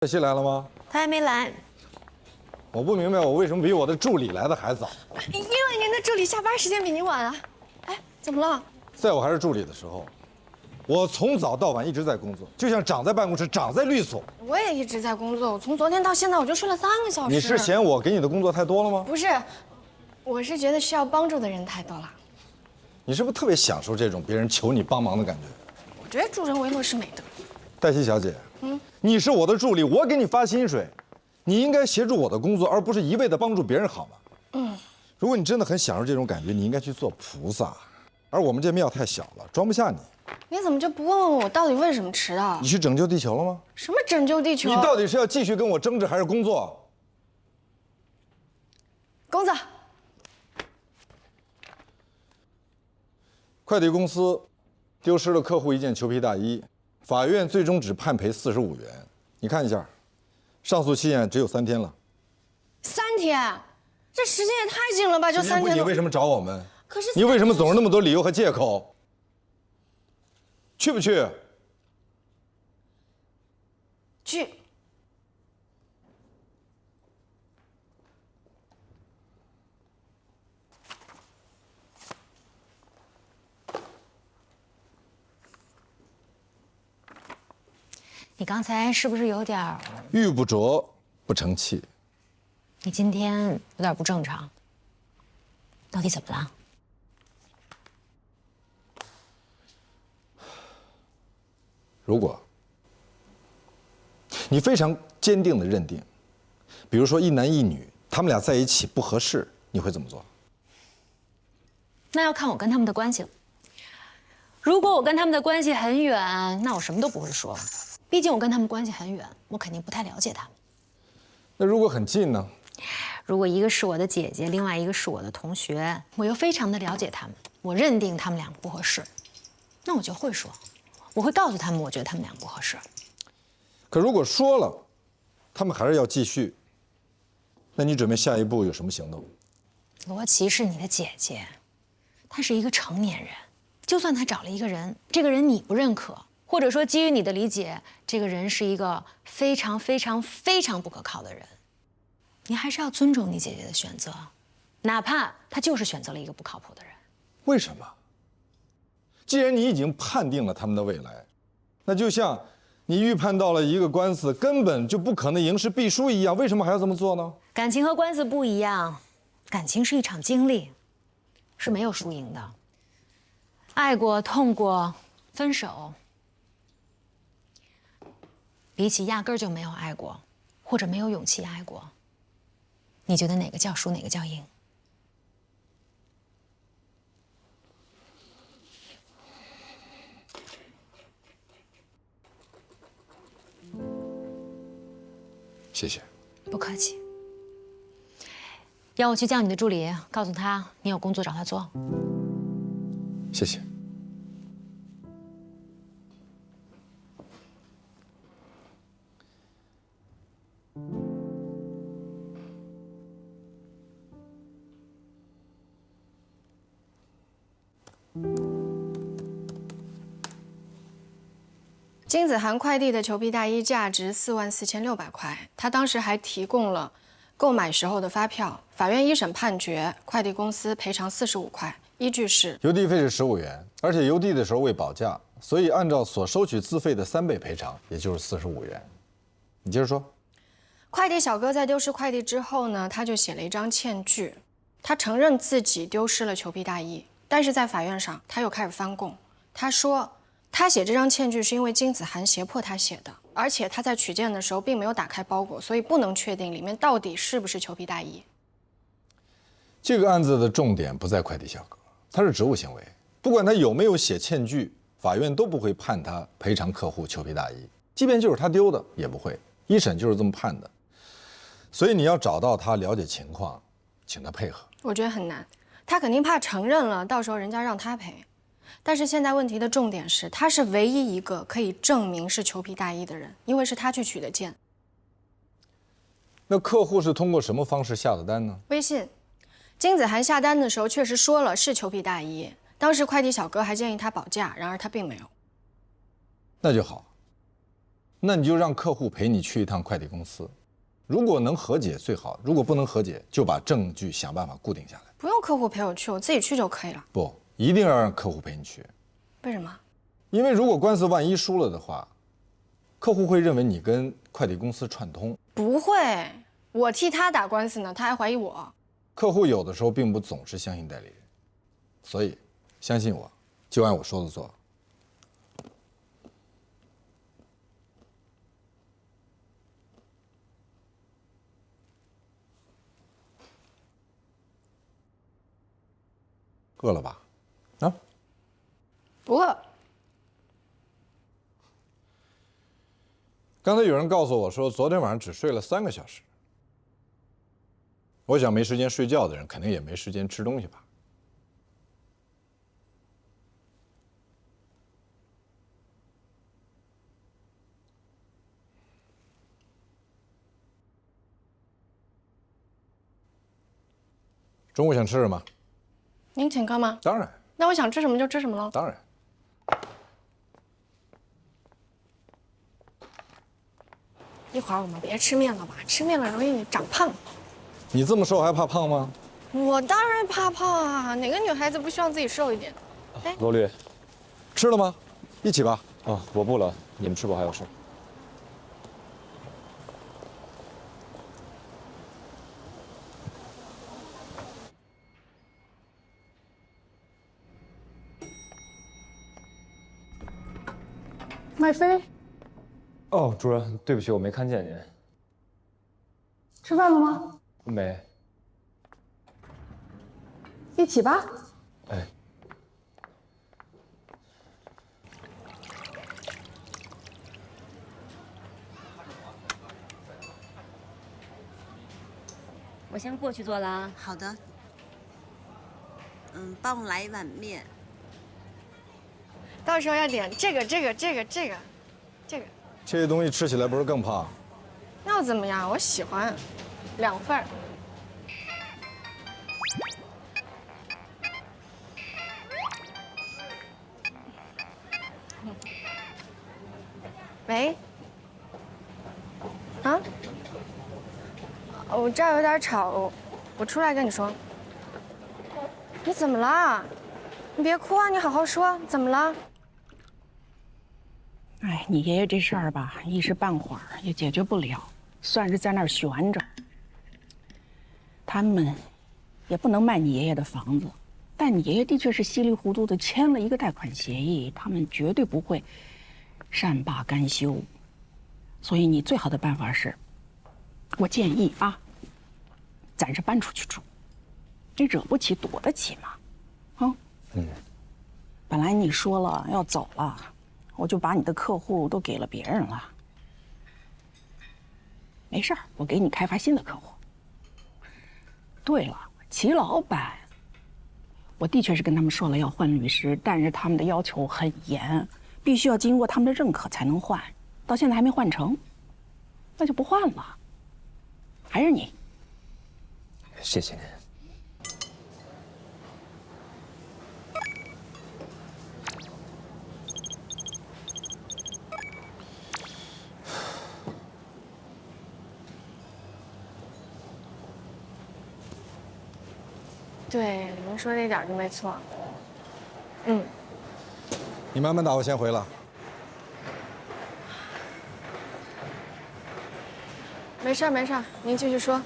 小西来了吗？他还没来。我不明白，我为什么比我的助理来的还早？因为您的助理下班时间比您晚啊。哎，怎么了？在我还是助理的时候，我从早到晚一直在工作，就像长在办公室，长在律所。我也一直在工作，我从昨天到现在我就睡了3个小时。你是嫌我给你的工作太多了吗？不是，我是觉得需要帮助的人太多了。你是不是特别享受这种别人求你帮忙的感觉？我觉得助人为乐是美德。黛西小姐，你是我的助理，我给你发薪水，你应该协助我的工作，而不是一味的帮助别人，好吗？如果你真的很享受这种感觉，你应该去做菩萨，而我们这庙太小了，装不下你。你怎么就不问问我到底为什么迟到？你去拯救地球了吗？什么拯救地球？你到底是要继续跟我争执，还是工作？工作。快递公司丢失了客户一件裘皮大衣，法院最终只判赔45元。你看一下，上诉期限只有3天了。3天，这时间也太紧了吧？就3天。你为什么找我们？可是你为什么总是那么多理由和借口？去不去？去。你刚才是不是有点儿？玉不琢不成器。你今天有点不正常，到底怎么了？如果你非常坚定地认定，比如说一男一女，他们俩在一起不合适，你会怎么做？那要看我跟他们的关系了。如果我跟他们的关系很远，那我什么都不会说。毕竟我跟他们关系很远，我肯定不太了解他们。那如果很近呢？如果一个是我的姐姐，另外一个是我的同学，我又非常的了解他们，我认定他们两个不合适，那我就会说，我会告诉他们，我觉得他们俩不合适。可如果说了，他们还是要继续，那你准备下一步有什么行动？罗琦是你的姐姐，她是一个成年人，就算她找了一个人，这个人你不认可，或者说基于你的理解，这个人是一个非常非常非常不可靠的人，你还是要尊重你姐姐的选择，哪怕她就是选择了一个不靠谱的人。为什么？既然你已经判定了他们的未来，那就像你预判到了一个官司根本就不可能赢是必输一样，为什么还要这么做呢？感情和官司不一样，感情是一场经历，是没有输赢的。爱过、痛过、分手，比起压根儿就没有爱过，或者没有勇气爱过，你觉得哪个叫输，哪个叫赢？谢谢。不客气。要我去叫你的助理，告诉他你有工作找他做。谢谢。金子涵快递的裘皮大衣价值44600块，他当时还提供了购买时候的发票。法院一审判决快递公司赔偿45块，依据是邮递费是15元，而且邮递的时候未保价，所以按照所收取资费的3倍赔偿，也就是45元。你接着说。快递小哥在丢失快递之后呢，他就写了一张欠据，他承认自己丢失了裘皮大衣，但是在法院上他又开始翻供，他说他写这张欠据是因为金子涵胁迫他写的，而且他在取件的时候并没有打开包裹，所以不能确定里面到底是不是裘皮大衣。这个案子的重点不在快递小哥，他是职务行为，不管他有没有写欠据，法院都不会判他赔偿客户裘皮大衣，即便就是他丢的也不会，一审就是这么判的。所以你要找到他，了解情况，请他配合。我觉得很难，他肯定怕承认了，到时候人家让他赔。但是现在问题的重点是，他是唯一一个可以证明是裘皮大衣的人，因为是他去取的件。那客户是通过什么方式下的单呢？微信。金子涵下单的时候确实说了是裘皮大衣，当时快递小哥还建议他保价，然而他并没有。那就好。那你就让客户陪你去一趟快递公司，如果能和解最好，如果不能和解，就把证据想办法固定下来。不用客户陪我去，我自己去就可以了。不，一定要让客户陪你去，为什么？因为如果官司万一输了的话，客户会认为你跟快递公司串通。不会，我替他打官司呢，他还怀疑我。客户有的时候并不总是相信代理人，所以相信我，就按我说的做。饿了吧？啊？不饿。刚才有人告诉我说，昨天晚上只睡了3个小时。我想没时间睡觉的人，肯定也没时间吃东西吧？中午想吃什么？您请客吗？当然，那我想吃什么就吃什么喽。当然。一会儿我们别吃面了吧，吃面了容易长胖。你这么瘦还怕胖吗？我当然怕胖啊，哪个女孩子不希望自己瘦一点？罗律，吃了吗？一起吧。啊，我不了，你们吃，我还有事。麦飞，哦，主任，对不起，我没看见您。吃饭了吗？没。一起吧。哎，我先过去做啦。好的。帮我来一碗面。到时候要点这个。这些东西吃起来不是更胖？要怎么样？我喜欢，2份儿。喂？啊？我这儿有点吵，我出来跟你说。你怎么了？你别哭啊，你好好说，怎么了？哎，你爷爷这事儿吧，一时半会儿也解决不了，算是在那儿悬着。他们也不能卖你爷爷的房子，但你爷爷的确是稀里糊涂的签了一个贷款协议，他们绝对不会善罢甘休。所以你最好的办法是，我建议啊，暂时搬出去住。你惹不起，躲得起嘛，啊？本来你说了要走了，我就把你的客户都给了别人了。没事儿，我给你开发新的客户。对了，齐老板，我的确是跟他们说了要换律师，但是他们的要求很严，必须要经过他们的认可才能换，到现在还没换成，那就不换了。还是你。谢谢您。对，您说这一点就没错。你慢慢打，我先回了。没事儿，您继续说。